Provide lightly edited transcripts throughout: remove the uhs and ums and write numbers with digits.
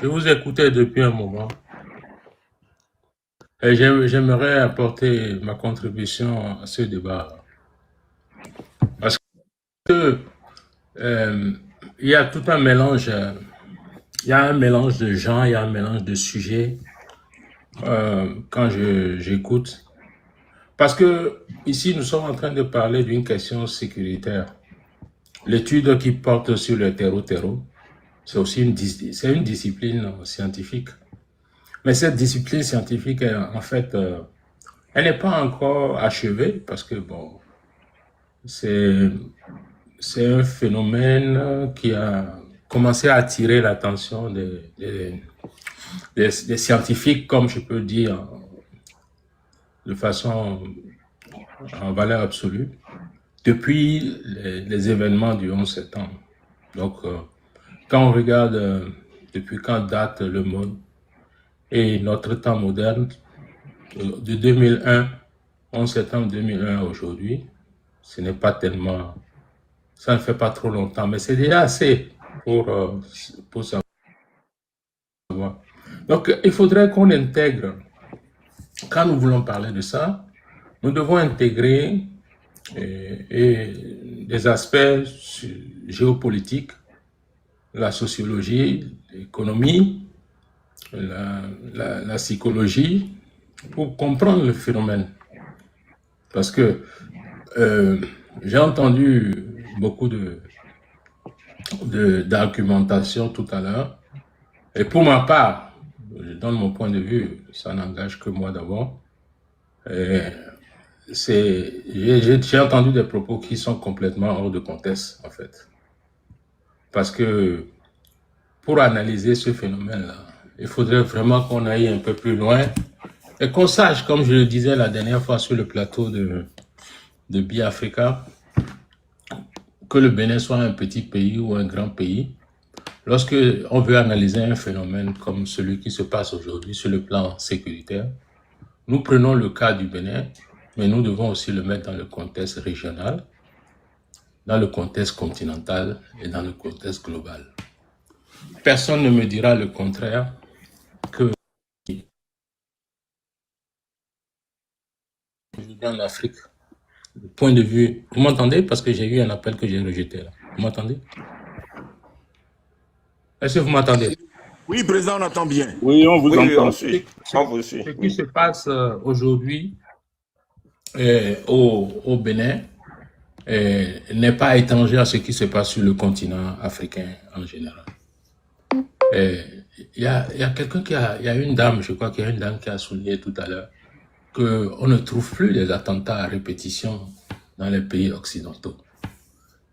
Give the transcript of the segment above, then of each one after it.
Je vous écoutais depuis un moment et j'aimerais apporter ma contribution à ce débat. Parce que euh, il y a tout un mélange, il y a un mélange de gens, il y a un mélange de sujets quand j'écoute. Parce que ici, nous sommes en train de parler d'une question sécuritaire. L'étude qui porte sur le terreau, c'est aussi c'est une discipline scientifique. Mais cette discipline scientifique, en fait, elle n'est pas encore achevée parce que, bon, c'est, c'est un phénomène qui a commencé à attirer l'attention des scientifiques, comme je peux dire, de façon en valeur absolue, depuis les événements du 11 septembre. Donc, quand on regarde depuis quand date le monde et notre temps moderne, de 2001, 11 septembre 2001 à aujourd'hui, ce n'est pas tellement, ça ne fait pas trop longtemps, mais c'est déjà assez pour savoir. Donc, il faudrait qu'on intègre, quand nous voulons parler de ça, nous devons intégrer des aspects géopolitiques, la sociologie, l'économie, la psychologie, pour comprendre le phénomène. Parce que j'ai entendu beaucoup d'argumentation tout à l'heure. Et pour ma part, je donne mon point de vue, ça n'engage que moi d'abord. J'ai entendu des propos qui sont complètement hors de contexte, en fait. Parce que pour analyser ce phénomène-là, il faudrait vraiment qu'on aille un peu plus loin et qu'on sache, comme je le disais la dernière fois sur le plateau de Biafrica, que le Bénin soit un petit pays ou un grand pays. Lorsque on veut analyser un phénomène comme celui qui se passe aujourd'hui sur le plan sécuritaire, nous prenons le cas du Bénin, mais nous devons aussi le mettre dans le contexte régional, dans le contexte continental et dans le contexte global. Personne ne me dira le contraire que dans l'Afrique, le point de vue... Vous m'entendez? Parce que j'ai eu un appel que j'ai rejeté là. Vous m'entendez? Est-ce que vous m'entendez? Oui, président, on entend bien. Oui, on vous entend. Ce qui se passe aujourd'hui au Bénin n'est pas étranger à ce qui se passe sur le continent africain en général. Il y a quelqu'un il y a une dame, je crois qu'il y a une dame qui a souligné tout à l'heure qu'on ne trouve plus des attentats à répétition dans les pays occidentaux.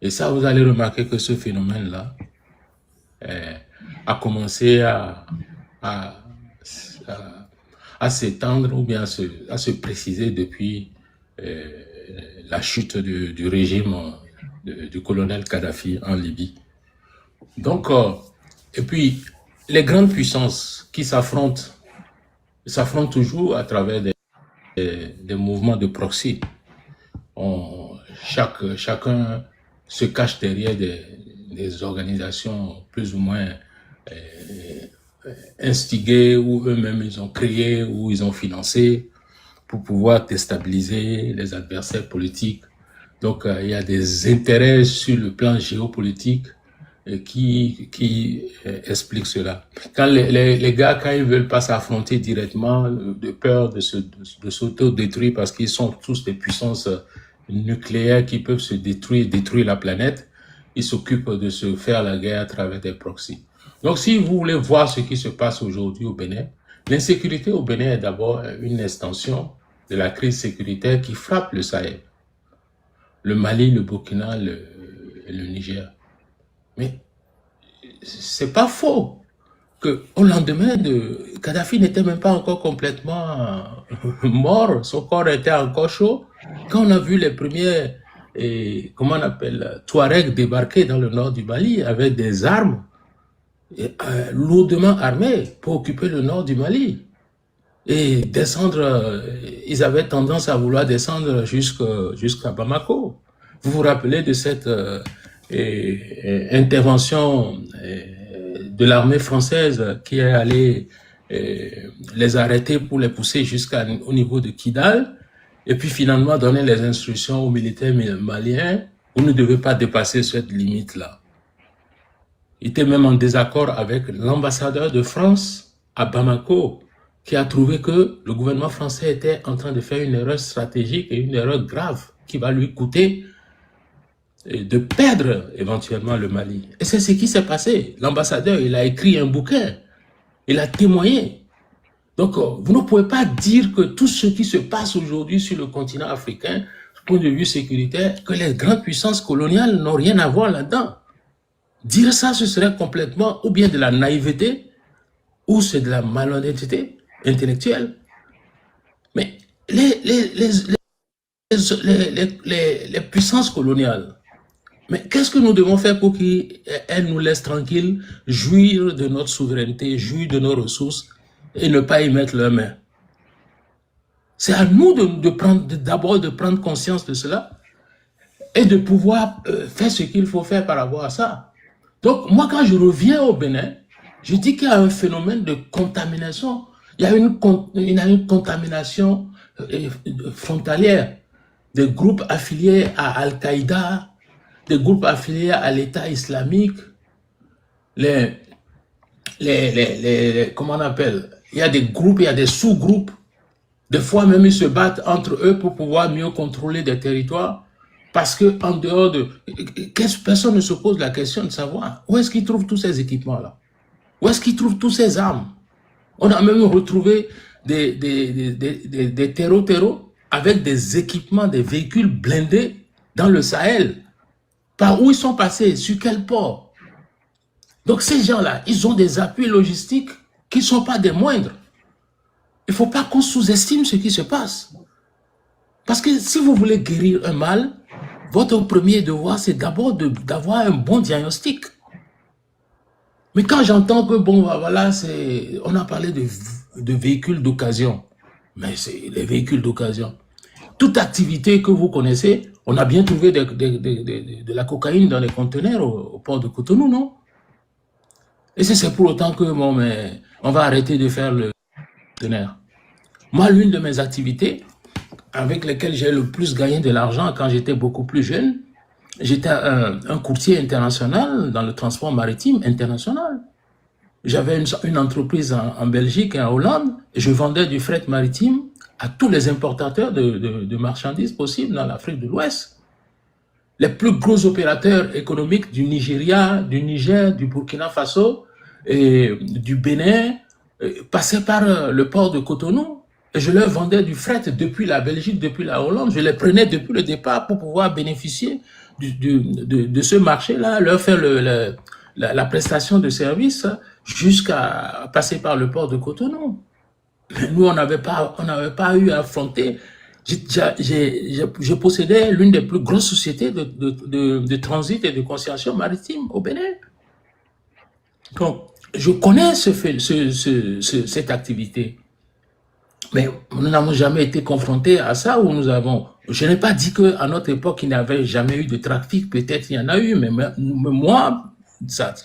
Et ça, vous allez remarquer que ce phénomène-là a commencé à s'étendre ou bien à se préciser depuis la chute du régime du colonel Kadhafi en Libye. Donc, et puis, les grandes puissances qui s'affrontent toujours à travers des mouvements de proxy. Chacun se cache derrière des organisations plus ou moins instigées ou eux-mêmes ils ont créé ou ils ont financé pour pouvoir déstabiliser les adversaires politiques. Donc, il y a des intérêts sur le plan géopolitique qui expliquent cela. Quand les gars, quand ils veulent pas s'affronter directement, de peur de s'auto-détruire parce qu'ils sont tous des puissances nucléaires qui peuvent se détruire la planète, ils s'occupent de se faire la guerre à travers des proxys. Donc, si vous voulez voir ce qui se passe aujourd'hui au Bénin, l'insécurité au Bénin est d'abord une extension de la crise sécuritaire qui frappe le Sahel, le Mali, le Burkina, le Niger. Mais c'est pas faux que au lendemain de Kadhafi n'était même pas encore complètement mort, son corps était encore chaud. Quand on a vu les premiers, comment on appelle, Touaregs débarquer dans le nord du Mali avec des armes lourdement armées pour occuper le nord du Mali et descendre, ils avaient tendance à vouloir descendre jusqu'à Bamako. Vous vous rappelez de cette intervention de l'armée française qui est allé les arrêter pour les pousser jusqu'au niveau de Kidal, et puis finalement donner les instructions aux militaires maliens, vous ne devez pas dépasser cette limite-là. Il était même en désaccord avec l'ambassadeur de France à Bamako, qui a trouvé que le gouvernement français était en train de faire une erreur stratégique et une erreur grave qui va lui coûter de perdre éventuellement le Mali. Et c'est ce qui s'est passé. L'ambassadeur, il a écrit un bouquin, il a témoigné. Donc, vous ne pouvez pas dire que tout ce qui se passe aujourd'hui sur le continent africain, du point de vue sécuritaire, que les grandes puissances coloniales n'ont rien à voir là-dedans. Dire ça, ce serait complètement ou bien de la naïveté, ou c'est de la malhonnêteté intellectuelle. Mais les puissances coloniales, mais qu'est-ce que nous devons faire pour qu'elles nous laissent tranquilles, jouir de notre souveraineté, jouir de nos ressources et ne pas y mettre leurs mains? C'est à nous d'abord de prendre conscience de cela et de pouvoir faire ce qu'il faut faire par rapport à ça. Donc, moi, quand je reviens au Bénin, je dis qu'il y a un phénomène de contamination. Il y a une contamination frontalière des groupes affiliés à Al-Qaïda, des groupes affiliés à l'État islamique, comment on appelle? Il y a des groupes, il y a des sous-groupes. Des fois même, ils se battent entre eux pour pouvoir mieux contrôler des territoires. Parce que en dehors de... Personne ne se pose la question de savoir où est-ce qu'ils trouvent tous ces équipements-là? Où est-ce qu'ils trouvent tous ces armes? On a même retrouvé des terreaux avec des équipements, des véhicules blindés dans le Sahel. Par où ils sont passés? Sur quel port? Donc ces gens-là, ils ont des appuis logistiques qui ne sont pas des moindres. Il ne faut pas qu'on sous-estime ce qui se passe. Parce que si vous voulez guérir un mal, votre premier devoir, c'est d'abord d'avoir un bon diagnostic. Mais quand j'entends que, bon, voilà, on a parlé de véhicules d'occasion. Mais c'est les véhicules d'occasion. Toute activité que vous connaissez, on a bien trouvé de la cocaïne dans les conteneurs au port de Cotonou, non? Et c'est pour autant que, bon, mais on va arrêter de faire le conteneur. Moi, l'une de mes activités avec lesquelles j'ai le plus gagné de l'argent quand j'étais beaucoup plus jeune, j'étais un courtier international dans le transport maritime international. J'avais une entreprise en Belgique et en Hollande, et je vendais du fret maritime à tous les importateurs de marchandises possibles dans l'Afrique de l'Ouest. Les plus gros opérateurs économiques du Nigeria, du Niger, du Burkina Faso et du Bénin passaient par le port de Cotonou. Et je leur vendais du fret depuis la Belgique, depuis la Hollande. Je les prenais depuis le départ pour pouvoir bénéficier de ce marché-là, leur faire la prestation de service jusqu'à passer par le port de Cotonou. Mais nous, on n'avait pas eu à affronter. Je possédais l'une des plus grosses sociétés de transit et de concession maritime au Bénin. Donc, je connais cette activité. Mais nous n'avons jamais été confrontés à ça où nous avons... Je n'ai pas dit qu'à notre époque, il n'y avait jamais eu de trafic. Peut-être il y en a eu, mais moi,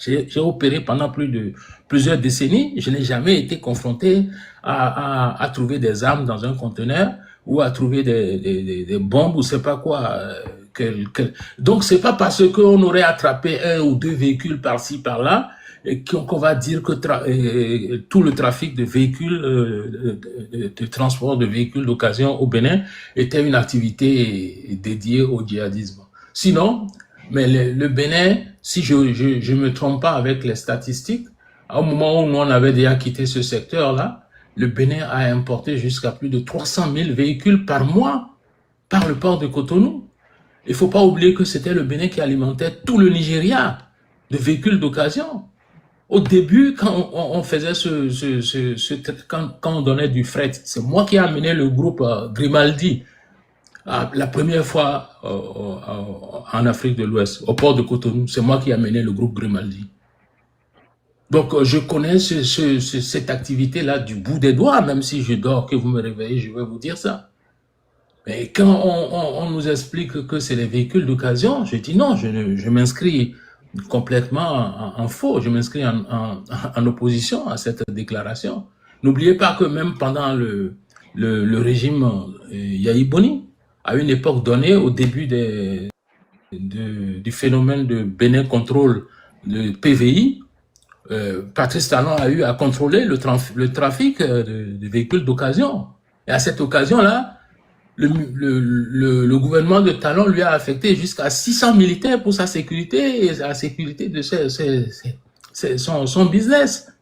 j'ai opéré pendant plusieurs décennies. Je n'ai jamais été confronté à trouver des armes dans un conteneur ou à trouver des bombes ou c'est pas quoi. Donc, c'est pas parce qu'on aurait attrapé un ou deux véhicules par-ci, par-là, qu'on va dire que tout le trafic de véhicules, de transport de véhicules d'occasion au Bénin était une activité dédiée au djihadisme. Sinon, mais le Bénin, si je me trompe pas avec les statistiques, au moment où on avait déjà quitté ce secteur-là, le Bénin a importé jusqu'à plus de 300 000 véhicules par mois par le port de Cotonou. Il faut pas oublier que c'était le Bénin qui alimentait tout le Nigeria de véhicules d'occasion. Au début, quand on faisait quand on donnait du fret, c'est moi qui ai amené le groupe Grimaldi la première fois en Afrique de l'Ouest, au port de Cotonou. C'est moi qui ai amené le groupe Grimaldi. Donc, je connais cette activité-là du bout des doigts, même si je dors, que vous me réveillez, je vais vous dire ça. Mais quand on nous explique que c'est les véhicules d'occasion, je dis non, je m'inscris complètement en faux. Je m'inscris en opposition à cette déclaration. N'oubliez pas que même pendant le régime Yahi Boni, à une époque donnée, au début du phénomène de Bénin Contrôle, de PVI, Patrice Talon a eu à contrôler le trafic de véhicules d'occasion. Et à cette occasion-là, le gouvernement de Talon lui a affecté jusqu'à 600 militaires pour sa sécurité et la sécurité de son business.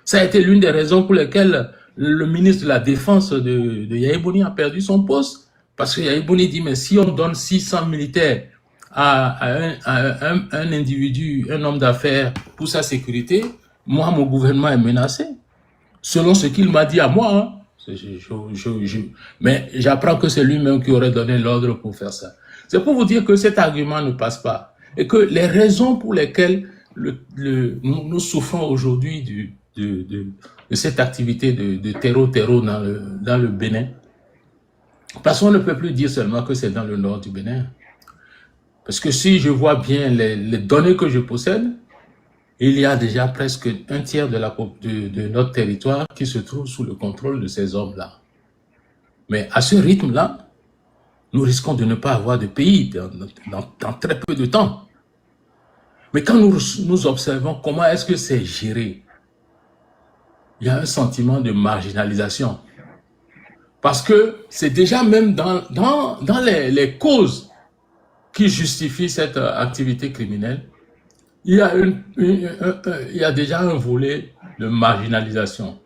Ça a été l'une des raisons pour lesquelles le ministre de la Défense de Yahi Boni a perdu son poste. Parce que Yahi Boni dit, mais si on donne 600 militaires à un individu, un homme d'affaires pour sa sécurité, moi, mon gouvernement est menacé. Selon ce qu'il m'a dit à moi, hein. Mais j'apprends que c'est lui-même qui aurait donné l'ordre pour faire ça. C'est pour vous dire que cet argument ne passe pas. Et que les raisons pour lesquelles nous souffrons aujourd'hui de cette activité de terreau dans le Bénin, parce qu'on ne peut plus dire seulement que c'est dans le nord du Bénin. Parce que si je vois bien les données que je possède, il y a déjà presque un tiers de notre territoire qui se trouve sous le contrôle de ces hommes-là. Mais à ce rythme-là, nous risquons de ne pas avoir de pays dans très peu de temps. Mais quand nous observons comment est-ce que c'est géré, il y a un sentiment de marginalisation. Parce que c'est déjà même dans les causes qui justifient cette activité criminelle, il y a déjà un volet de marginalisation.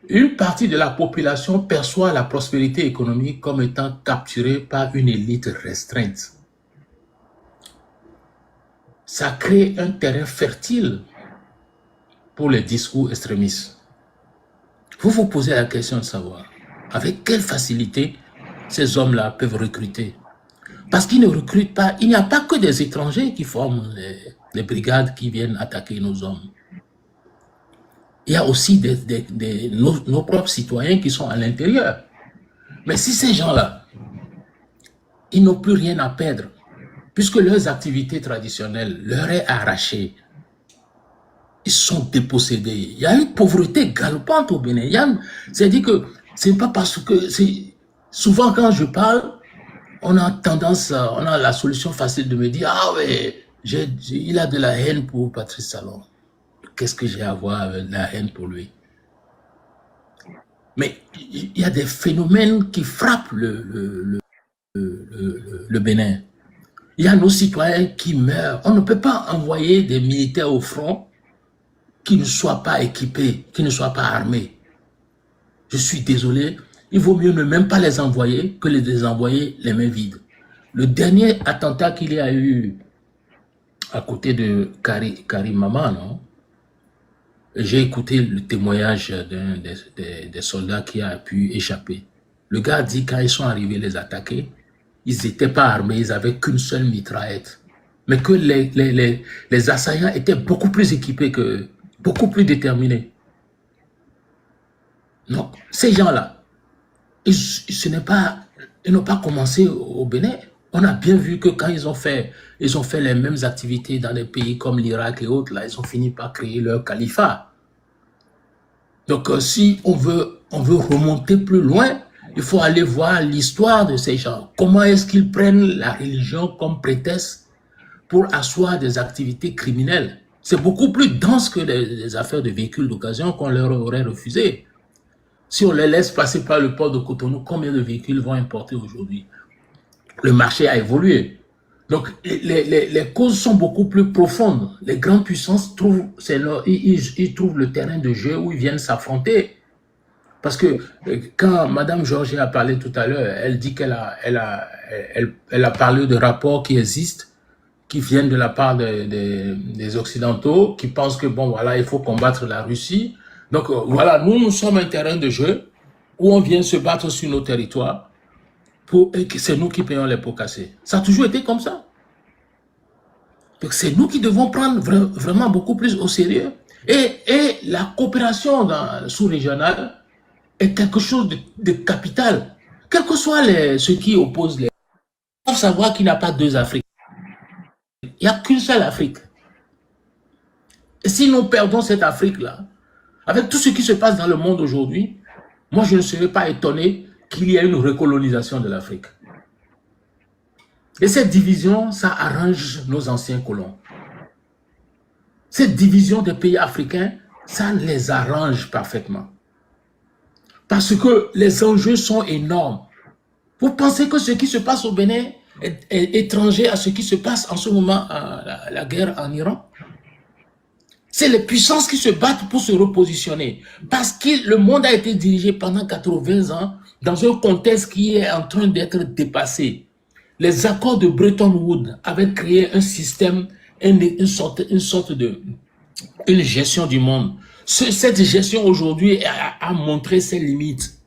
Une partie de la population perçoit la prospérité économique comme étant capturée par une élite restreinte. Ça crée un terrain fertile pour les discours extrémistes. Vous vous posez la question de savoir avec quelle facilité ces hommes-là peuvent recruter. Parce qu'ils ne recrutent pas, il n'y a pas que des étrangers qui forment les brigades qui viennent attaquer nos hommes. Il y a aussi nos propres citoyens qui sont à l'intérieur. Mais si ces gens-là, ils n'ont plus rien à perdre, puisque leurs activités traditionnelles leur est arrachées, ils sont dépossédés. Il y a une pauvreté galopante au Bénin. C'est-à-dire que c'est pas parce que... Souvent quand je parle, on a la solution facile de me dire, ah ouais, il a de la haine pour Patrice Talon. Qu'est-ce que j'ai à voir avec la haine pour lui? Mais il y a des phénomènes qui frappent le Bénin. Il y a nos citoyens qui meurent. On ne peut pas envoyer des militaires au front qui ne soient pas équipés, qui ne soient pas armés. Je suis désolé, il vaut mieux ne même pas les envoyer que les envoyer les mains vides. Le dernier attentat qu'il y a eu à côté de Karim Mama, non? J'ai écouté le témoignage d'un des soldats qui a pu échapper. Le gars dit quand ils sont arrivés les attaquer, ils n'étaient pas armés, ils n'avaient qu'une seule mitraillette. Mais que les assaillants étaient beaucoup plus équipés que beaucoup plus déterminés. Donc, ces gens-là, ils n'ont pas commencé au Bénin. On a bien vu que quand ils ont fait les mêmes activités dans des pays comme l'Irak et autres, là, ils ont fini par créer leur califat. Donc, si on veut remonter plus loin, il faut aller voir l'histoire de ces gens. Comment est-ce qu'ils prennent la religion comme prétexte pour asseoir des activités criminelles? C'est beaucoup plus dense que les affaires de véhicules d'occasion qu'on leur aurait refusé. Si on les laisse passer par le port de Cotonou, combien de véhicules vont importer aujourd'hui? Le marché a évolué. Donc, les causes sont beaucoup plus profondes. Les grandes puissances trouvent le terrain de jeu où ils viennent s'affronter. Parce que quand Mme Georges a parlé tout à l'heure, elle dit qu'elle a parlé de rapports qui existent, qui viennent de la part des Occidentaux, qui pensent que, bon, voilà, il faut combattre la Russie. Donc, voilà, nous sommes un terrain de jeu où on vient se battre sur nos territoires et que c'est nous qui payons les pots cassés. Ça a toujours été comme ça. Donc, c'est nous qui devons prendre vraiment beaucoup plus au sérieux. Et la coopération sous-régionale est quelque chose de capital. Quels que soient ceux qui opposent il faut savoir qu'il n'y a pas deux Afriques. Il n'y a qu'une seule Afrique. Et si nous perdons cette Afrique-là, avec tout ce qui se passe dans le monde aujourd'hui, moi je ne serais pas étonné qu'il y ait une recolonisation de l'Afrique. Et cette division, ça arrange nos anciens colons. Cette division des pays africains, ça les arrange parfaitement. Parce que les enjeux sont énormes. Vous pensez que ce qui se passe au Bénin est étranger à ce qui se passe en ce moment, la guerre en Iran? C'est les puissances qui se battent pour se repositionner. Parce que le monde a été dirigé pendant 80 ans dans un contexte qui est en train d'être dépassé. Les accords de Bretton Woods avaient créé un système, une sorte de une gestion du monde. Cette gestion aujourd'hui a montré ses limites.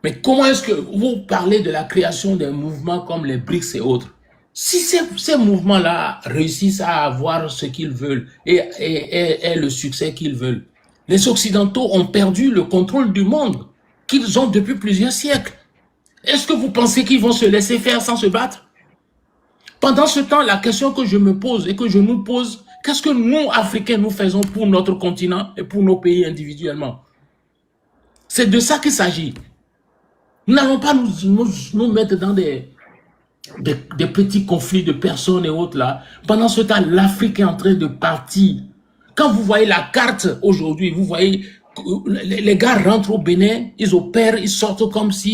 Mais comment est-ce que vous parlez de la création des mouvements comme les BRICS et autres? Si ces mouvements-là réussissent à avoir ce qu'ils veulent et le succès qu'ils veulent, les Occidentaux ont perdu le contrôle du monde qu'ils ont depuis plusieurs siècles. Est-ce que vous pensez qu'ils vont se laisser faire sans se battre? Pendant ce temps, la question que je me pose et que je nous pose, qu'est-ce que nous, Africains, nous faisons pour notre continent et pour nos pays individuellement? C'est de ça qu'il s'agit. Nous n'allons pas nous mettre dans des petits conflits de personnes et autres là. Pendant ce temps, l'Afrique est en train de partir. Quand vous voyez la carte aujourd'hui, vous voyez les gars rentrent au Bénin, ils opèrent, ils sortent comme si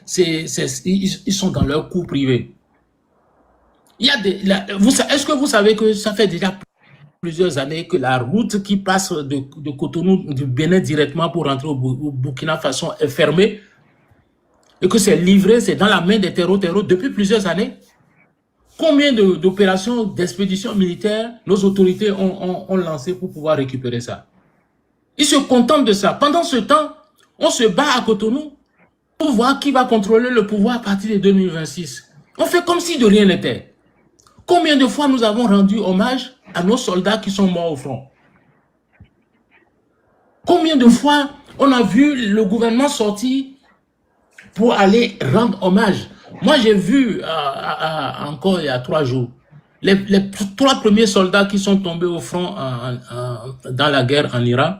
ils sont dans leur cour privé. Il y a est-ce que vous savez que ça fait déjà plusieurs années que la route qui passe de Cotonou, du Bénin directement pour rentrer au Burkina Faso est fermée et que c'est livré, c'est dans la main des terreaux depuis plusieurs années? Combien d'opérations d'expédition militaire nos autorités ont lancé pour pouvoir récupérer ça? Ils se contentent de ça. Pendant ce temps, on se bat à Cotonou pour voir qui va contrôler le pouvoir à partir de 2026. On fait comme si de rien n'était. Combien de fois nous avons rendu hommage à nos soldats qui sont morts au front? Combien de fois on a vu le gouvernement sortir pour aller rendre hommage? Moi, j'ai vu encore il y a 3 jours, les 3 premiers soldats qui sont tombés au front dans la guerre en Iran.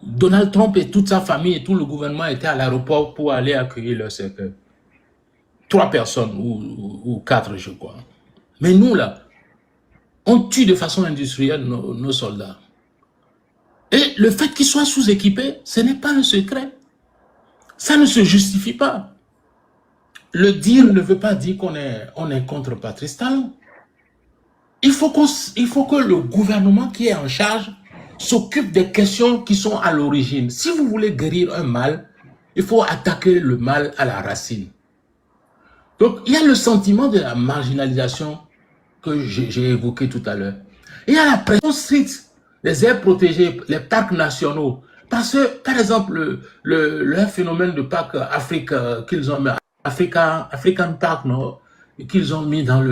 Donald Trump et toute sa famille et tout le gouvernement étaient à l'aéroport pour aller accueillir leur cercueil. 3 personnes ou 4, je crois. Mais nous, là, on tue de façon industrielle nos soldats. Et le fait qu'ils soient sous-équipés, ce n'est pas un secret. Ça ne se justifie pas. Le dire ne veut pas dire qu'on est contre Patrice Talon. Il faut que le gouvernement qui est en charge s'occupe des questions qui sont à l'origine. Si vous voulez guérir un mal, il faut attaquer le mal à la racine. Donc, il y a le sentiment de la marginalisation que j'ai évoqué tout à l'heure. Il y a la pression stricte, les aires protégées, les parcs nationaux. Parce que, par exemple, le phénomène de parc Afrique qu'ils ont mis, African Park, non, qu'ils ont mis dans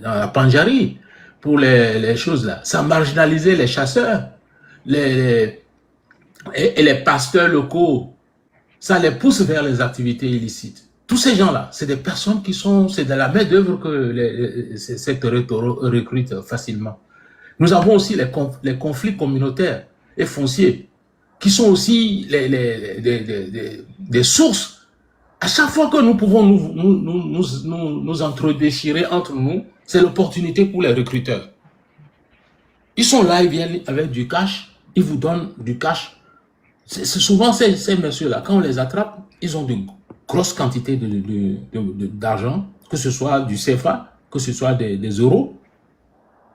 la Pandjari, pour les choses là. Ça marginalisait les chasseurs, et les pasteurs locaux. Ça les pousse vers les activités illicites. Tous ces gens-là, c'est des personnes qui sont, c'est de la main d'œuvre que ces secteurs recrutent facilement. Nous avons aussi les conflits communautaires et fonciers, qui sont aussi des sources. À chaque fois que nous pouvons nous entredéchirer entre nous, c'est l'opportunité pour les recruteurs. Ils sont là, ils viennent avec du cash, ils vous donnent du cash. C'est souvent ces messieurs-là, quand on les attrape, ils ont de grosses quantités d'argent, que ce soit du CFA, que ce soit des euros,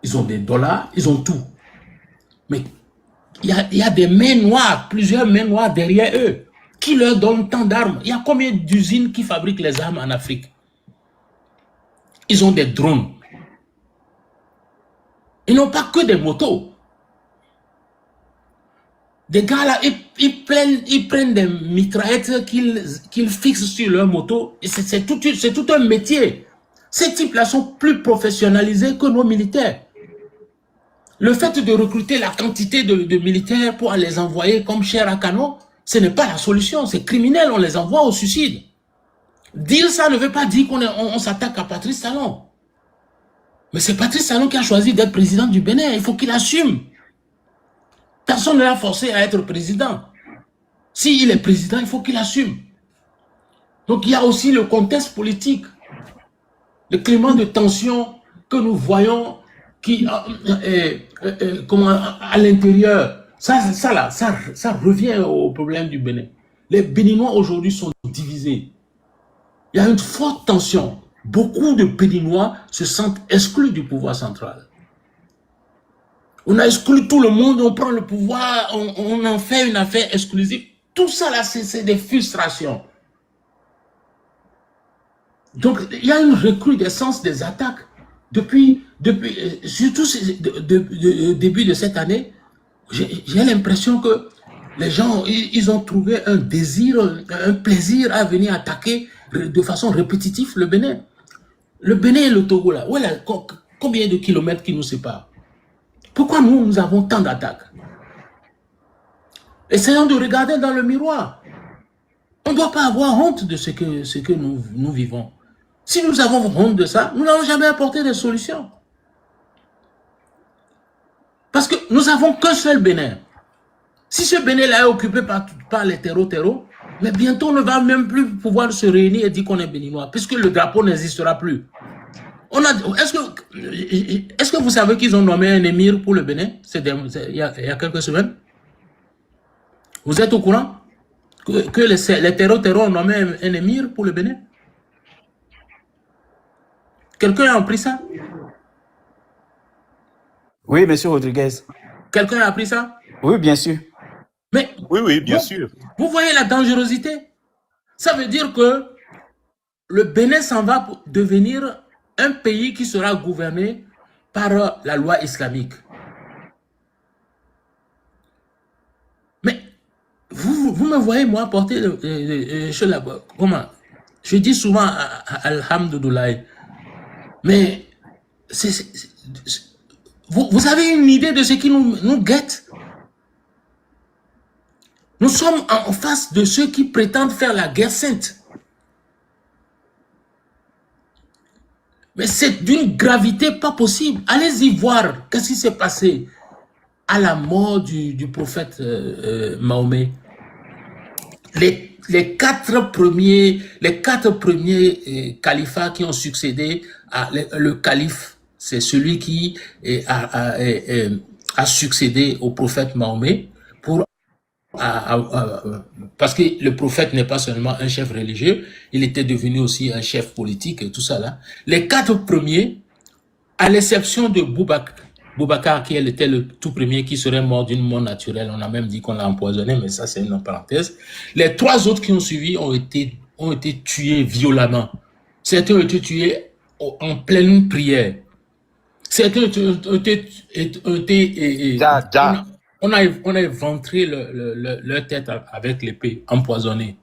ils ont des dollars, ils ont tout. Mais il y a des mains noires, plusieurs mains noires derrière eux, qui leur donnent tant d'armes. Il y a combien d'usines qui fabriquent les armes en Afrique? Ils ont des drones. Ils n'ont pas que des motos. Des gars là, ils prennent des mitraillettes qu'ils fixent sur leur moto. C'est tout un métier. Ces types-là sont plus professionnalisés que nos militaires. Le fait de recruter la quantité de militaires pour les envoyer comme chair à canon, ce n'est pas la solution. C'est criminel, on les envoie au suicide. Dire ça ne veut pas dire qu'on s'attaque à Patrice Talon. Mais c'est Patrice Talon qui a choisi d'être président du Bénin. Il faut qu'il assume. Personne ne l'a forcé à être président. S'il est président, il faut qu'il assume. Donc il y a aussi le contexte politique, le climat de tension que nous voyons qui, comment, à l'intérieur. Ça revient au problème du Bénin. Les Béninois aujourd'hui sont divisés. Il y a une forte tension. Beaucoup de Béninois se sentent exclus du pouvoir central. On a exclu tout le monde, on prend le pouvoir, on en fait une affaire exclusive. Tout ça là, c'est des frustrations. Donc, il y a une recrudescence des attaques depuis surtout début de cette année. J'ai l'impression que les gens, ils ont trouvé un désir, un plaisir à venir attaquer de façon répétitive le Bénin. Le Bénin et le Togo, là, voilà, combien de kilomètres qui nous séparent? Pourquoi nous avons tant d'attaques? Essayons de regarder dans le miroir. On ne doit pas avoir honte de ce que nous vivons. Si nous avons honte de ça, nous n'allons jamais apporter des solutions. Parce que nous n'avons qu'un seul Bénin. Si ce Bénin-là est occupé par les terreaux, mais bientôt on ne va même plus pouvoir se réunir et dire qu'on est béninois, puisque le drapeau n'existera plus. Est-ce que vous savez qu'ils ont nommé un émir pour le Bénin il y a quelques semaines? Vous êtes au courant que les terreaux ont nommé un émir pour le Bénin? Quelqu'un a appris ça? Oui, monsieur Rodriguez. Quelqu'un a appris ça? Oui, bien sûr. Mais oui, bien sûr. Vous voyez la dangerosité? Ça veut dire que le Bénin s'en va pour devenir un pays qui sera gouverné par la loi islamique. Mais vous me voyez, moi, porter comment? Je dis souvent Alhamdoulilah. Mais vous avez une idée de ce qui nous guette? Nous sommes en face de ceux qui prétendent faire la guerre sainte. Mais c'est d'une gravité pas possible. Allez-y voir qu'est-ce qui s'est passé à la mort du prophète Mahomet. Les quatre premiers califats qui ont succédé le calife, c'est celui qui a succédé au prophète Mahomet parce que le prophète n'est pas seulement un chef religieux, il était devenu aussi un chef politique et tout ça là. Les quatre premiers, à l'exception de Boubacar, qui était le tout premier qui serait mort d'une mort naturelle, on a même dit qu'on l'a empoisonné, mais ça c'est une parenthèse. Les trois autres qui ont suivi ont été tués violemment. Certains ont été tués en pleine prière. Certains ont été on a éventré leur tête avec l'épée, empoisonnée.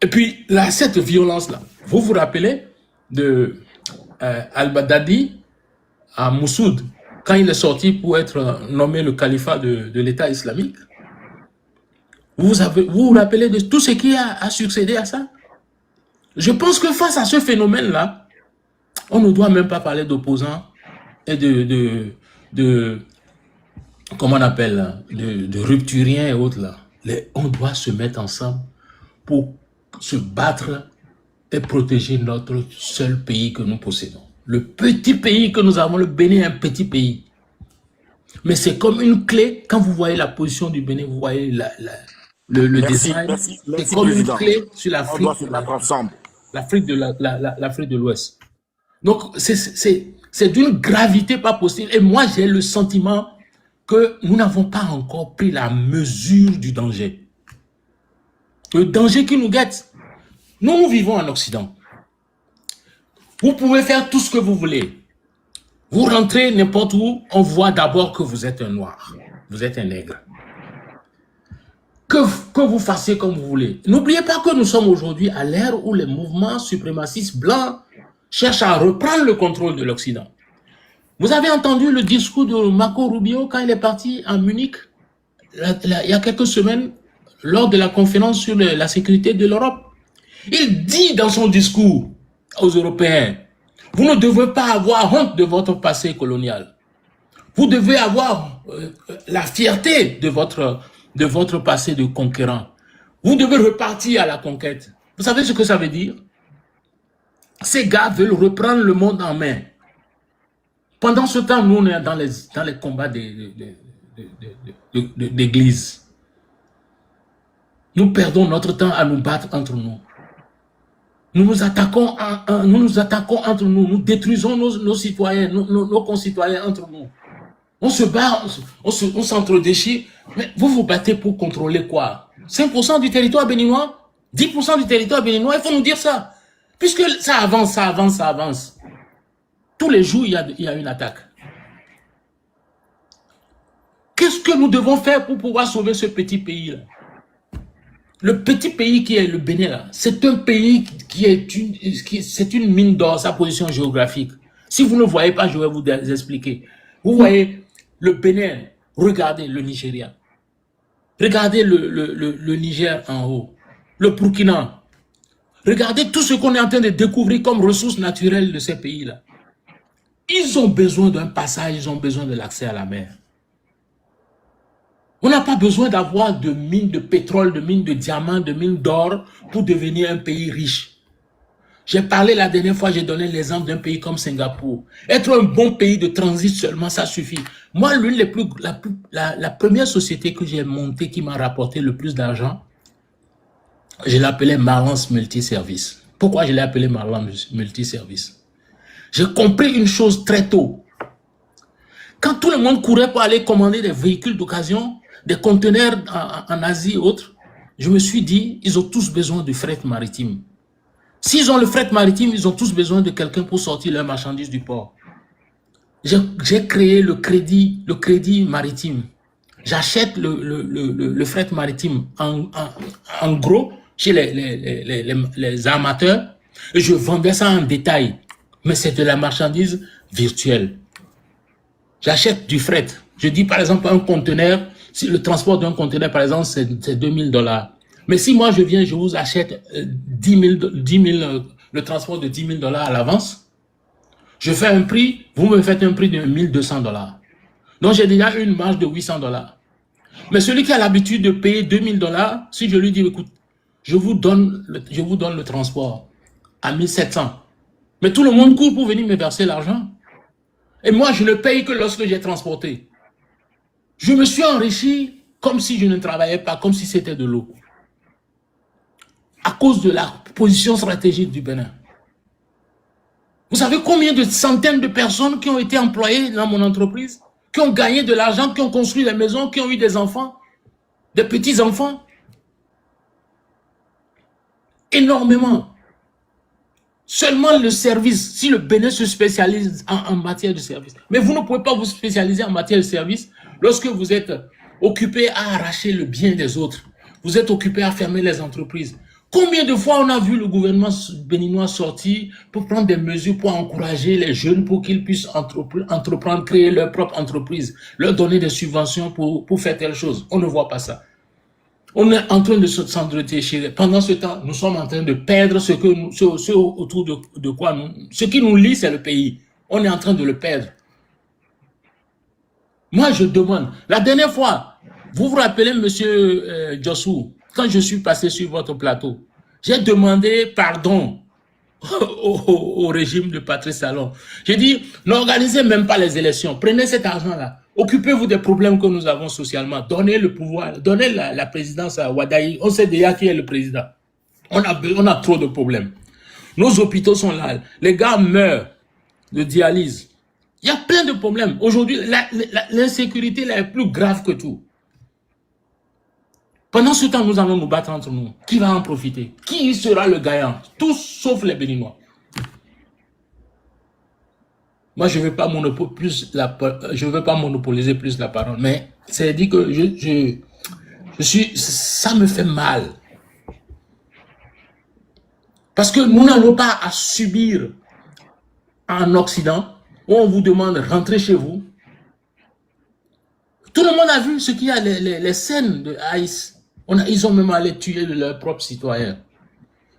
Et puis, là, cette violence-là, vous vous rappelez de Al-Baghdadi à Moussoud, quand il est sorti pour être nommé le califat de l'État islamique? Vous vous rappelez de tout ce qui a succédé à ça? Je pense que face à ce phénomène-là, on ne doit même pas parler d'opposants et comment on appelle, de rupturiens et autres là. On doit se mettre ensemble pour se battre et protéger notre seul pays que nous possédons. Le petit pays que nous avons, le Bénin est un petit pays. Mais c'est comme une clé, quand vous voyez la position du Bénin, vous voyez le design, c'est comme une clé sur l'Afrique. L'Afrique de l'Ouest. Donc, c'est d'une gravité pas possible. Et moi, j'ai le sentiment que nous n'avons pas encore pris la mesure du danger. Le danger qui nous guette. Nous vivons en Occident. Vous pouvez faire tout ce que vous voulez. Vous rentrez n'importe où, on voit d'abord que vous êtes un noir. Vous êtes un nègre. Que vous fassiez comme vous voulez. N'oubliez pas que nous sommes aujourd'hui à l'ère où les mouvements suprémacistes blancs cherchent à reprendre le contrôle de l'Occident. Vous avez entendu le discours de Marco Rubio quand il est parti à Munich, il y a quelques semaines, lors de la conférence sur la sécurité de l'Europe. Il dit dans son discours aux Européens. Vous ne devez pas avoir honte de votre passé colonial. Vous devez avoir la fierté de votre passé de conquérant. Vous devez repartir à la conquête. Vous savez ce que ça veut dire? Ces gars veulent reprendre le monde en main. Pendant ce temps, nous, on est dans les combats d'église. Nous perdons notre temps à nous battre entre nous. Nous nous attaquons entre nous. Nous détruisons nos citoyens, nos concitoyens entre nous. On se bat, on s'entre-déchire. Mais vous vous battez pour contrôler quoi? 5% du territoire béninois? 10% du territoire béninois? Il faut nous dire ça. Puisque ça avance. Tous les jours, il y a une attaque. Qu'est-ce que nous devons faire pour pouvoir sauver ce petit pays-là? Le petit pays qui est le Bénin, c'est un pays c'est une mine d'or, sa position géographique. Si vous ne voyez pas, je vais vous expliquer. Vous voyez le Bénin, regardez le Nigeria. Regardez le Niger en haut. Le Burkina. Regardez tout ce qu'on est en train de découvrir comme ressources naturelles de ces pays-là. Ils ont besoin d'un passage, ils ont besoin de l'accès à la mer. On n'a pas besoin d'avoir de mines de pétrole, de mines de diamants, de mines d'or pour devenir un pays riche. J'ai parlé la dernière fois, j'ai donné l'exemple d'un pays comme Singapour. Être un bon pays de transit seulement, ça suffit. Moi, la première société que j'ai montée qui m'a rapporté le plus d'argent, je l'appelais Marlance Multiservice. Pourquoi je l'ai appelé Marlance Multiservice? J'ai compris une chose très tôt. Quand tout le monde courait pour aller commander des véhicules d'occasion, des conteneurs en Asie et autres, je me suis dit, ils ont tous besoin du fret maritime. S'ils ont le fret maritime, ils ont tous besoin de quelqu'un pour sortir leurs marchandises du port. J'ai créé le crédit maritime. J'achète le fret maritime en gros chez les armateurs et je vendais ça en détail. Mais c'est de la marchandise virtuelle. J'achète du fret. Je dis par exemple un conteneur, si le transport d'un conteneur par exemple c'est $2000. Mais si moi je viens, je vous achète 10 000, le transport de $10 000 à l'avance, je fais un prix, vous me faites un prix de $1200. Donc j'ai déjà une marge de $800. Mais celui qui a l'habitude de payer $2000, si je lui dis écoute, je vous donne le transport à 1700. Mais tout le monde court pour venir me verser l'argent. Et moi, je ne paye que lorsque j'ai transporté. Je me suis enrichi comme si je ne travaillais pas, comme si c'était de l'eau. À cause de la position stratégique du Bénin. Vous savez combien de centaines de personnes qui ont été employées dans mon entreprise, qui ont gagné de l'argent, qui ont construit des maisons, qui ont eu des enfants, des petits-enfants? Énormément. Seulement le service, si le Bénin se spécialise en matière de service. Mais vous ne pouvez pas vous spécialiser en matière de service lorsque vous êtes occupé à arracher le bien des autres. Vous êtes occupé à fermer les entreprises. Combien de fois on a vu le gouvernement béninois sortir pour prendre des mesures pour encourager les jeunes pour qu'ils puissent entreprendre, créer leur propre entreprise, leur donner des subventions pour faire telle chose. On ne voit pas ça. On est en train de s'entre-déchirer. Pendant ce temps, nous sommes en train de perdre ce autour de quoi nous... Ce qui nous lie, c'est le pays. On est en train de le perdre. Moi, je demande. La dernière fois, vous vous rappelez, monsieur Jossou, quand je suis passé sur votre plateau, j'ai demandé pardon au régime de Patrice Talon. J'ai dit, n'organisez même pas les élections. Prenez cet argent-là. Occupez-vous des problèmes que nous avons socialement. Donnez le pouvoir, donnez la présidence à Wadaï. On sait déjà qui est le président. On a trop de problèmes. Nos hôpitaux sont là. Les gars meurent de dialyse. Il y a plein de problèmes. Aujourd'hui, l'insécurité est plus grave que tout. Pendant ce temps, nous allons nous battre entre nous. Qui va en profiter? Qui sera le gagnant? Tous sauf les Béninois. Moi, je ne veux pas monopoliser plus la parole, mais c'est dit que ça me fait mal. Parce que nous n'allons pas à subir en Occident, où on vous demande de rentrer chez vous. Tout le monde a vu ce qu'il y a, les scènes de ICE. Ils ont même allé tuer leurs propres citoyens.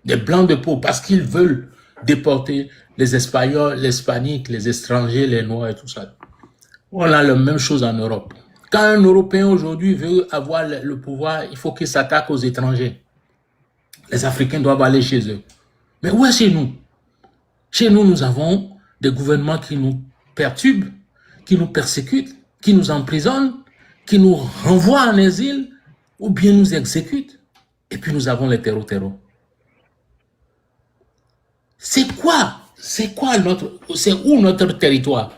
Des blancs de peau, parce qu'ils veulent déporter les Espagnols, les Hispaniques, les étrangers, les Noirs et tout ça. On a la même chose en Europe. Quand un Européen aujourd'hui veut avoir le pouvoir, il faut qu'il s'attaque aux étrangers. Les Africains doivent aller chez eux. Mais où est chez nous? Chez nous, nous avons des gouvernements qui nous perturbent, qui nous persécutent, qui nous emprisonnent, qui nous renvoient en exil ou bien nous exécutent. Et puis nous avons les terreaux. C'est où notre territoire?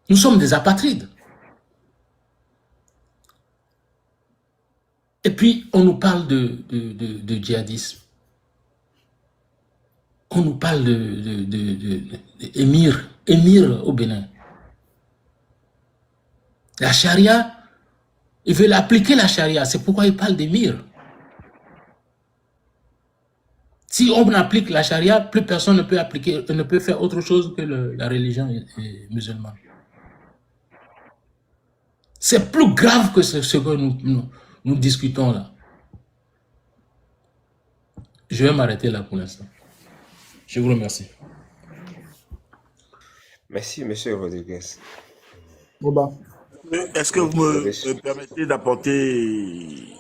Nous sommes des apatrides. Et puis, on nous parle de djihadisme. On nous parle d'émir au Bénin. La charia, ils veulent appliquer la charia, c'est pourquoi ils parlent d'émir. Si on applique la charia, plus personne ne peut faire autre chose que la religion musulmane. C'est plus grave que ce que nous discutons là. Je vais m'arrêter là pour l'instant. Je vous remercie. Merci, monsieur Rodriguez. Est-ce que vous me permettez d'apporter,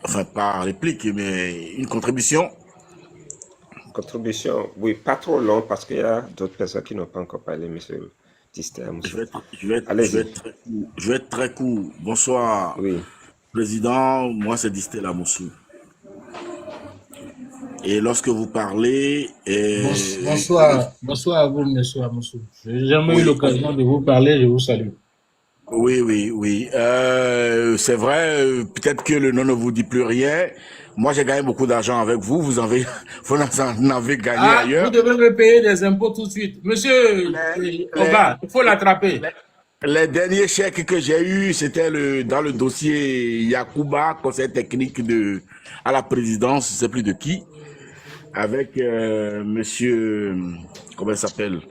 enfin pas réplique, mais une contribution? Contribution, oui, pas trop long parce qu'il y a d'autres personnes qui n'ont pas encore parlé, monsieur Tisté. Je vais être très court. Bonsoir, Oui. président. Moi, c'est Distel Amoussou. Et lorsque vous parlez... Bonsoir à vous, monsieur Amoussou. Je n'ai jamais eu l'occasion de vous parler, je vous salue. Oui. C'est vrai, peut-être que le nom ne vous dit plus rien. Moi, j'ai gagné beaucoup d'argent avec vous. Vous en avez gagné ailleurs. Vous devez me payer des impôts tout de suite. Monsieur Oba, il faut l'attraper. Les derniers chèques que j'ai eus, c'était dans le dossier Yacouba, conseil technique à la présidence, je ne sais plus de qui, avec monsieur, comment il s'appelle,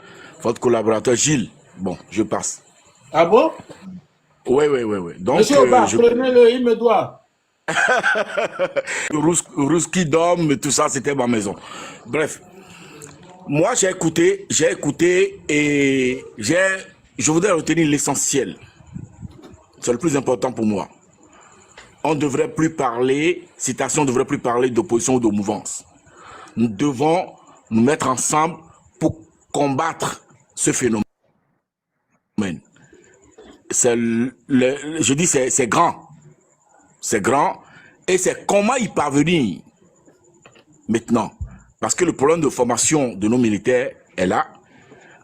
votre collaborateur Gilles. Bon, je passe. Ah bon? Oui. Donc, monsieur Oba, prenez-le, il me doit. Rouski Dom, tout ça, c'était ma maison. Bref, moi j'ai écouté et je voudrais retenir l'essentiel. C'est le plus important pour moi. On ne devrait plus parler, citation, on ne devrait plus parler d'opposition ou de mouvance. Nous devons nous mettre ensemble pour combattre ce phénomène. Je dis c'est grand. C'est grand et c'est comment y parvenir maintenant. Parce que le problème de formation de nos militaires est là.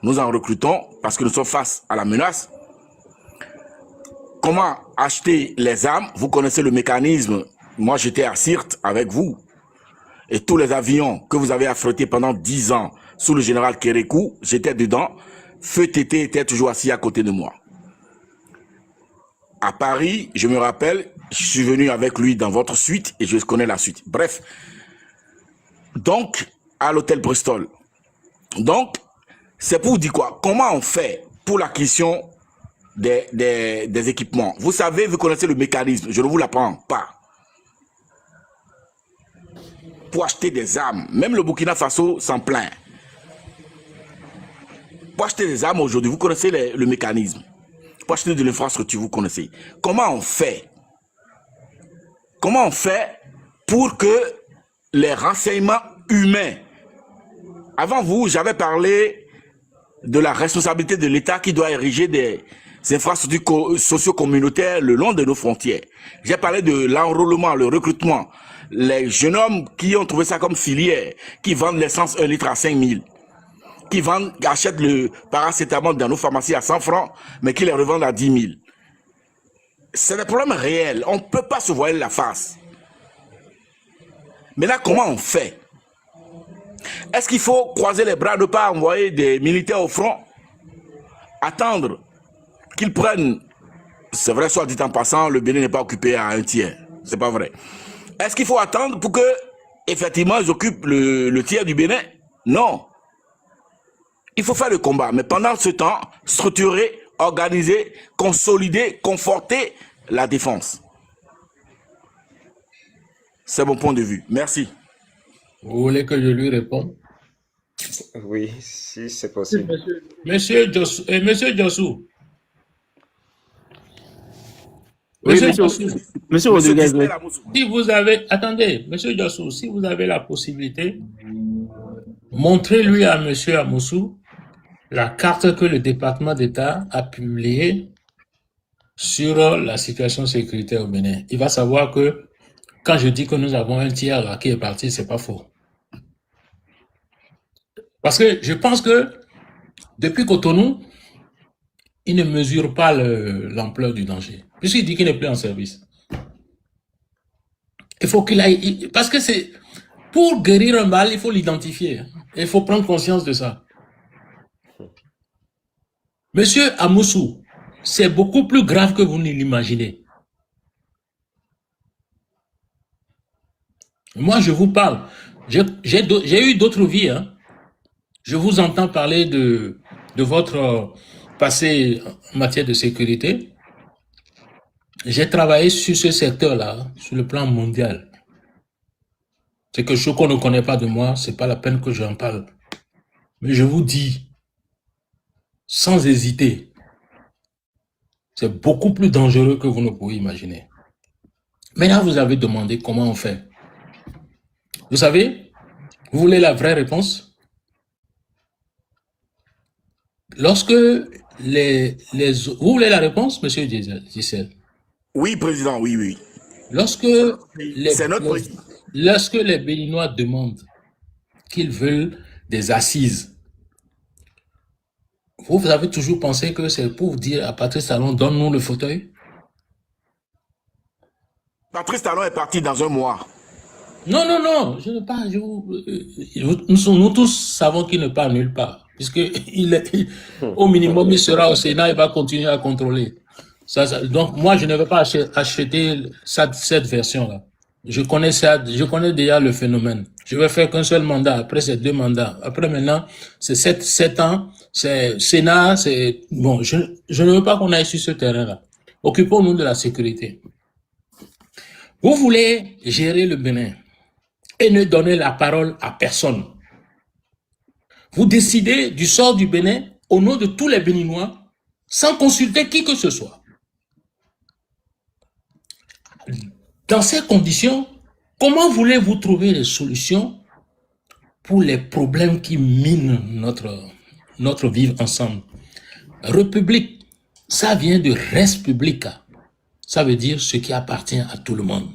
Nous en recrutons parce que nous sommes face à la menace. Comment acheter les armes? Vous connaissez le mécanisme. Moi, j'étais à Sirte avec vous. Et tous les avions que vous avez affrétés pendant 10 ans sous le général Kérékou, j'étais dedans. Feu Tété était toujours assis à côté de moi. À Paris, je me rappelle, je suis venu avec lui dans votre suite et je connais la suite. Bref, donc, à l'hôtel Bristol. Donc, c'est pour dire quoi? Comment on fait pour l'acquisition des équipements? Vous savez, vous connaissez le mécanisme, je ne vous l'apprends pas. Pour acheter des armes, même le Burkina Faso s'en plaint. Pour acheter des armes aujourd'hui, vous connaissez le mécanisme. Pour acheter de l'infrastructure, vous connaissez. Comment on fait? Comment on fait pour que les renseignements humains... Avant vous, j'avais parlé de la responsabilité de l'État qui doit ériger des infrastructures socio-communautaires le long de nos frontières. J'ai parlé de l'enrôlement, le recrutement. Les jeunes hommes qui ont trouvé ça comme filière, qui vendent l'essence 1 litre à 5 000. Qui achètent le paracétamol dans nos pharmacies à 100 francs, mais qui les revendent à 10 000. C'est des problèmes réels. On ne peut pas se voiler la face. Mais là, comment on fait? Est-ce qu'il faut croiser les bras, ne pas envoyer des militaires au front? Attendre qu'ils prennent... C'est vrai, soit dit en passant, le Bénin n'est pas occupé à un tiers. C'est pas vrai. Est-ce qu'il faut attendre pour que, effectivement, ils occupent le tiers du Bénin? Non. Il faut faire le combat, mais pendant ce temps, structurer, organiser, consolider, conforter la défense. C'est mon point de vue. Merci. Vous voulez que je lui réponde? Oui, si c'est possible. Monsieur Jossou, Oui, Monsieur Jossou, Monsieur Monsieur Rodriguez, oui. Distel Amoussou. si vous avez, attendez, Monsieur Jossou, si vous avez la possibilité, montrez-lui à Monsieur Amoussou la carte que le département d'État a publiée sur la situation sécuritaire au Bénin. Il va savoir que quand je dis que nous avons un tiers là qui est parti, c'est pas faux. Parce que je pense que depuis Cotonou, il ne mesure pas l'ampleur du danger. Puisqu'il dit qu'il n'est plus en service. Il faut qu'il aille, parce que c'est, pour guérir un mal, il faut l'identifier. Il faut prendre conscience de ça. Monsieur Amoussou, c'est beaucoup plus grave que vous ne l'imaginez. Moi, je vous parle. J'ai eu d'autres vies. Hein. Je vous entends parler de votre passé en matière de sécurité. J'ai travaillé sur ce secteur-là, sur le plan mondial. C'est que ce qu'on ne connaît pas de moi, c'est pas la peine que j'en parle. Mais je vous dis, sans hésiter, c'est beaucoup plus dangereux que vous ne pouvez imaginer. Maintenant, vous avez demandé comment on fait. Vous savez, vous voulez la vraie réponse? Lorsque vous voulez la réponse, monsieur Gisèle? Oui, président, oui, oui. Lorsque C'est notre président. lorsque les Béninois demandent qu'ils veulent des assises, vous avez toujours pensé que c'est pour dire à Patrice Talon, donne-nous le fauteuil? Patrice Talon est parti dans un mois. Non, non, non, je ne pas. Nous tous savons qu'il ne part nulle part, puisque au minimum, il sera au Sénat, il va continuer à contrôler. Donc, moi, je ne vais pas acheter cette version-là. Je connais ça, je connais déjà le phénomène. Je vais faire qu'un seul mandat, après c'est 2 mandats. Après maintenant, c'est 7 ans, c'est Sénat, c'est... Bon, je ne veux pas qu'on aille sur ce terrain-là. Occupons-nous de la sécurité. Vous voulez gérer le Bénin et ne donner la parole à personne. Vous décidez du sort du Bénin au nom de tous les Béninois sans consulter qui que ce soit. Dans ces conditions, comment voulez-vous trouver des solutions pour les problèmes qui minent notre vivre ensemble? République, ça vient de res publica. Ça veut dire ce qui appartient à tout le monde.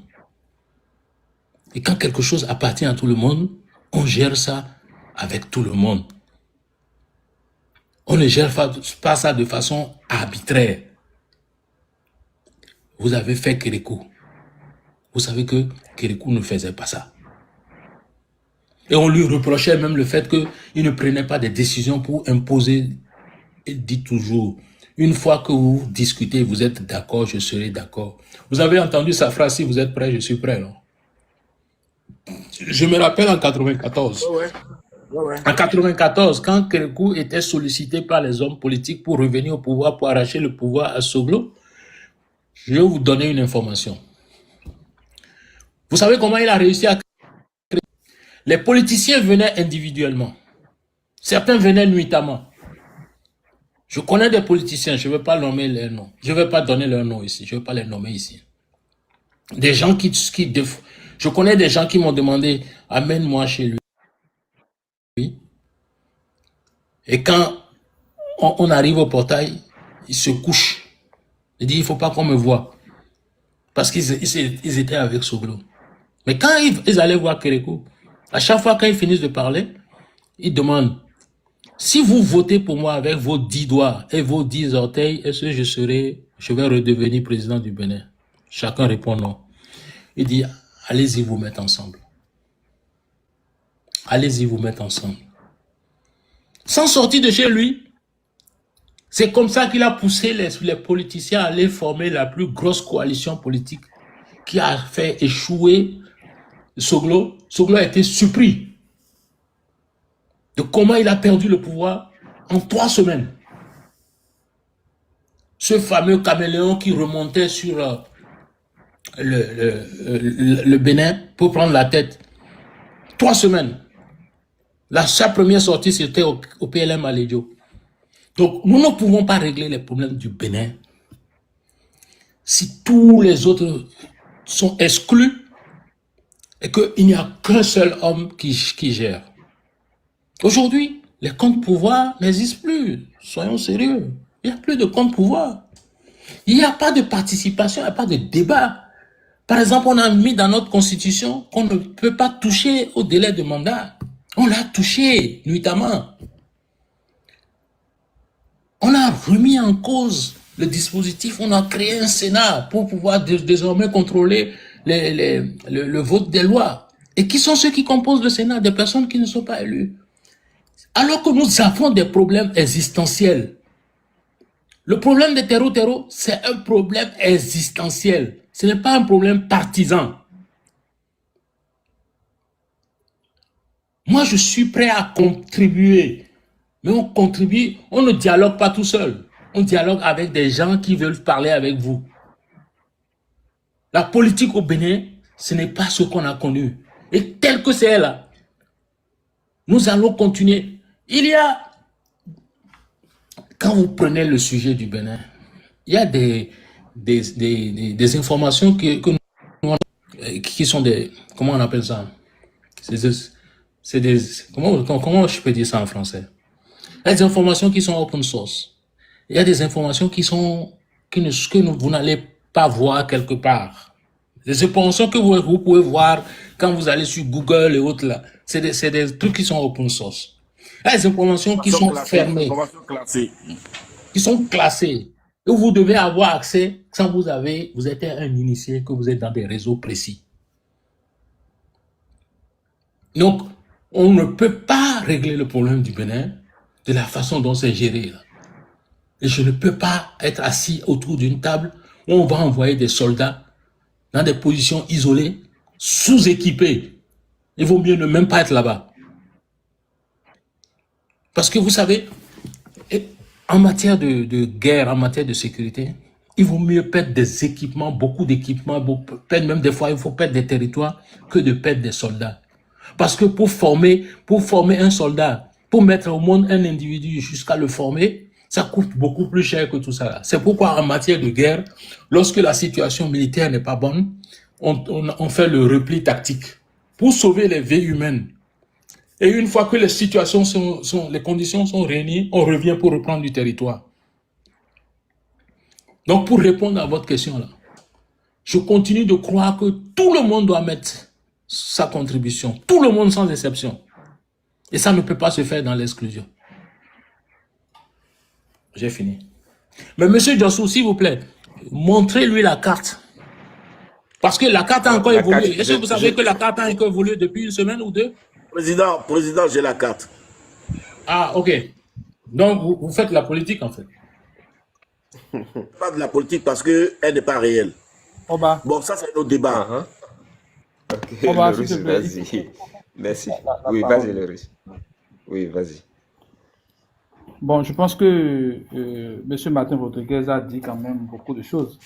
Et quand quelque chose appartient à tout le monde, on gère ça avec tout le monde. On ne gère pas ça de façon arbitraire. Vous avez fait Kérékou. Vous savez que Kérékou ne faisait pas ça. Et on lui reprochait même le fait qu'il ne prenait pas des décisions pour imposer. Il dit toujours, une fois que vous discutez, vous êtes d'accord, je serai d'accord. Vous avez entendu sa phrase, si vous êtes prêt, je suis prêt. Non? Je me rappelle en 94. En 94, quand Kérékou était sollicité par les hommes politiques pour revenir au pouvoir, pour arracher le pouvoir à Soglo, je vais vous donner une information. Vous savez comment il a réussi à créer? Les politiciens venaient individuellement. Certains venaient nuitamment. Je connais des politiciens, je ne vais pas nommer leurs noms. Je ne vais pas donner leurs noms ici. Je ne vais pas les nommer ici. Des gens je connais des gens qui m'ont demandé, amène-moi chez lui. Et quand on arrive au portail, ils se couchent. Ils disent, il ne faut pas qu'on me voie. Parce qu'ils étaient avec Soglo. Mais quand ils allaient voir Kérékou, à chaque fois quand ils finissent de parler, ils demandent, si vous votez pour moi avec vos 10 doigts et vos 10 orteils, est-ce que je vais redevenir président du Bénin? Chacun répond non. Il dit, allez-y vous mettre ensemble. Allez-y vous mettre ensemble. Sans sortir de chez lui, c'est comme ça qu'il a poussé les politiciens à aller former la plus grosse coalition politique qui a fait échouer Soglo. Soglo a été surpris de comment il a perdu le pouvoir en 3 semaines. Ce fameux caméléon qui remontait sur le Bénin pour prendre la tête. 3 semaines. Sa première sortie, c'était au PLM à Lédio. Donc, nous ne pouvons pas régler les problèmes du Bénin si tous les autres sont exclus et qu'il n'y a qu'un seul homme qui gère. Aujourd'hui, les comptes pouvoirs n'existent plus. Soyons sérieux. Il n'y a plus de comptes pouvoirs. Il n'y a pas de participation, il n'y a pas de débat. Par exemple, on a mis dans notre constitution qu'on ne peut pas toucher au délai de mandat. On l'a touché nuitamment. On a remis en cause le dispositif, on a créé un Sénat pour pouvoir désormais contrôler le vote des lois. Et qui sont ceux qui composent le Sénat? Des personnes qui ne sont pas élues. Alors que nous avons des problèmes existentiels. Le problème des terreaux, c'est un problème existentiel. Ce n'est pas un problème partisan. Moi, je suis prêt à contribuer. Mais on contribue, on ne dialogue pas tout seul. On dialogue avec des gens qui veulent parler avec vous. La politique au Bénin, ce n'est pas ce qu'on a connu. Et tel que c'est là, nous allons continuer. Il y a, quand vous prenez le sujet du Bénin, il y a des informations qui sont des, comment on appelle ça? C'est des, comment je peux dire ça en français? Il y a des informations qui sont open source. Il y a des informations que vous n'allez pas voir quelque part. Les informations que vous pouvez voir quand vous allez sur Google et autres là, c'est des trucs qui sont open source. Il y a des informations qui sont fermées, qui sont classées, où vous devez avoir accès quand vous êtes un initié, que vous êtes dans des réseaux précis. Donc, on ne peut pas régler le problème du Bénin de la façon dont c'est géré là. Et je ne peux pas être assis autour d'une table où on va envoyer des soldats dans des positions isolées, sous-équipés. Il vaut mieux ne même pas être là-bas. Parce que vous savez, en matière de guerre, en matière de sécurité, il vaut mieux perdre des équipements, beaucoup d'équipements, même des fois il faut perdre des territoires que de perdre des soldats. Parce que pour former un soldat, pour mettre au monde un individu jusqu'à le former, ça coûte beaucoup plus cher que tout ça. C'est pourquoi en matière de guerre, lorsque la situation militaire n'est pas bonne, on fait le repli tactique pour sauver les vies humaines. Et une fois que les situations les conditions sont réunies, on revient pour reprendre du territoire. Donc pour répondre à votre question là, je continue de croire que tout le monde doit mettre sa contribution. Tout le monde sans exception. Et ça ne peut pas se faire dans l'exclusion. J'ai fini. Mais monsieur Jossou, s'il vous plaît, montrez-lui la carte. Parce que la carte a encore évolué. Est-ce que vous savez que la carte a encore évolué depuis une semaine ou deux? Président, j'ai la carte. Ah, ok. Donc, vous faites la politique, en fait. Pas de la politique parce qu'elle n'est pas réelle. Oba. Bon, ça, c'est notre débat. Ok, Oba, le russe, s'il te plaît. vas-y. Merci. La Oui, parole. vas-y, le russe. Oui, vas-y. Bon, je pense que M. Martin Rodriguez a dit quand même beaucoup de choses.